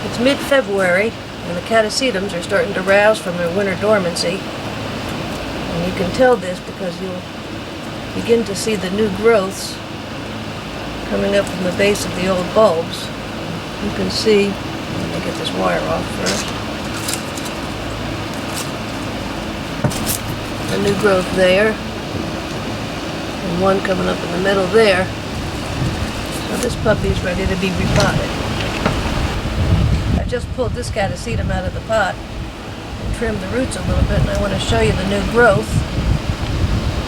It's mid-February and the Catasetums are starting to rouse from their winter dormancy. And you can tell this because you'll begin to see the new growths coming up from the base of the old bulbs. You can see, let me get this wire off first, a new growth there, and one coming up in the middle there. So this puppy is ready to be repotted. I just pulled this Catasetum out of the pot and trimmed the roots a little bit, and I want to show you the new growth.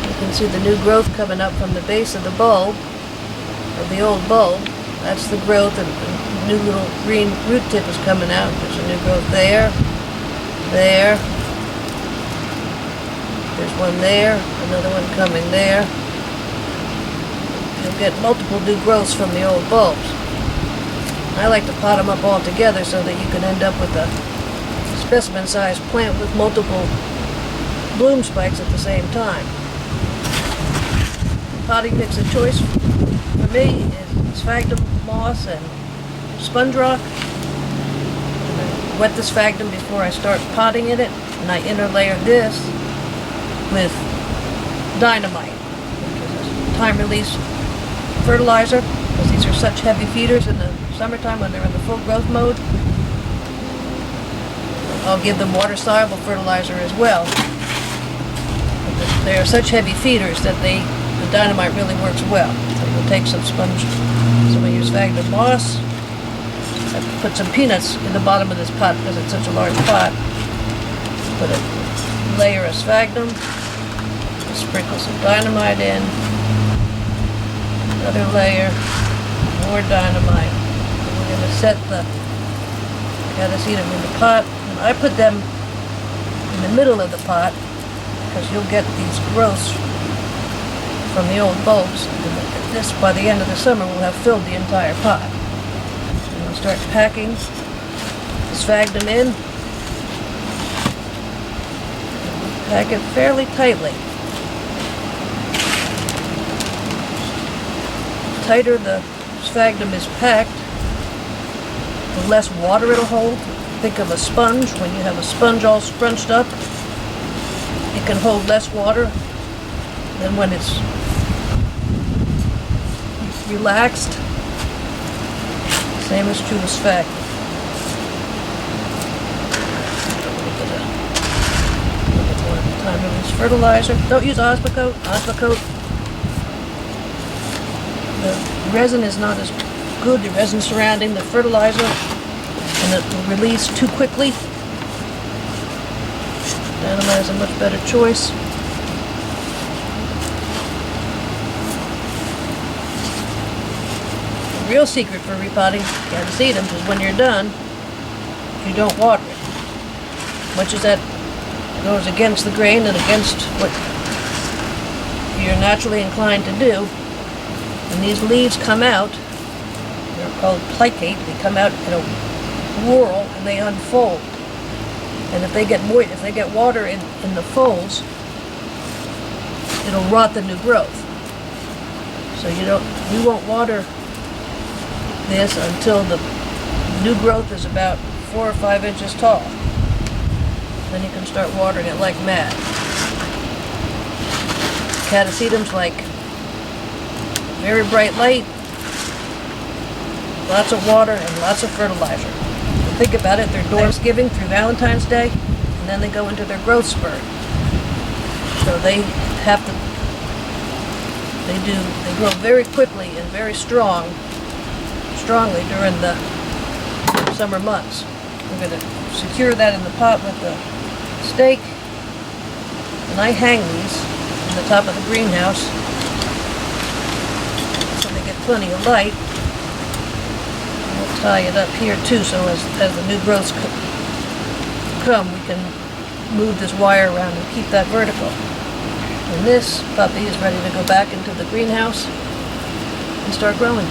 You can see the new growth coming up from the base of the bulb, of the old bulb. That's the growth, and the new little green root tip is coming out. There's a new growth there, there. There's one there, another one coming there. You'll get multiple new growths from the old bulbs. I like to pot them up all together so that you can end up with a specimen-sized plant with multiple bloom spikes at the same time. Potting mix of choice for me is sphagnum moss and sponge rock. I wet the sphagnum before I start potting in it, and I interlayer this with dynamite, which is a time-release fertilizer, because these are such heavy feeders in the summertime when they're in the full growth mode. I'll give them water-soluble fertilizer as well. They are such heavy feeders that the dynamite really works well. So you'll take some sponge, so I use sphagnum moss. I put some peanuts in the bottom of this pot because it's such a large pot. Put a layer of sphagnum, sprinkle some dynamite in, another layer, more dynamite. And we're going to set the Catasetum in the pot. And I put them in the middle of the pot because you'll get these growths from the old bulbs. And this, by the end of the summer, will have filled the entire pot. And we'll start packing the sphagnum in. Pack it fairly tightly. The tighter the sphagnum is packed, the less water it'll hold. Think of a sponge. When you have a sponge all scrunched up, it can hold less water than when it's relaxed. Same is true with sphagnum. Time-release fertilizer. Don't use Osmocote. Osmocote, the resin is not as good, the resin surrounding the fertilizer, and it will release too quickly. Dynamite is a much better choice. The real secret for repotting Catasetums is when you're done, you don't water it. Much as that goes against the grain and against what you're naturally inclined to do. When these leaves come out, they're called plicate, they come out in a whorl and they unfold. And if they get if they get water in the folds, it'll rot the new growth. So you won't water this until the new growth is about 4 or 5 inches tall. Then you can start watering it like mad. Catasetums like very bright light, lots of water, and lots of fertilizer. Think about it, they're Thanksgiving through Valentine's Day, and then they go into their growth spurt. So they grow very quickly and very strongly during the summer months. We're going to secure that in the pot with the stake, and I hang these on the top of the greenhouse so they get plenty of light. And we'll tie it up here too, so as the new growths come, we can move this wire around and keep that vertical. And this puppy is ready to go back into the greenhouse and start growing.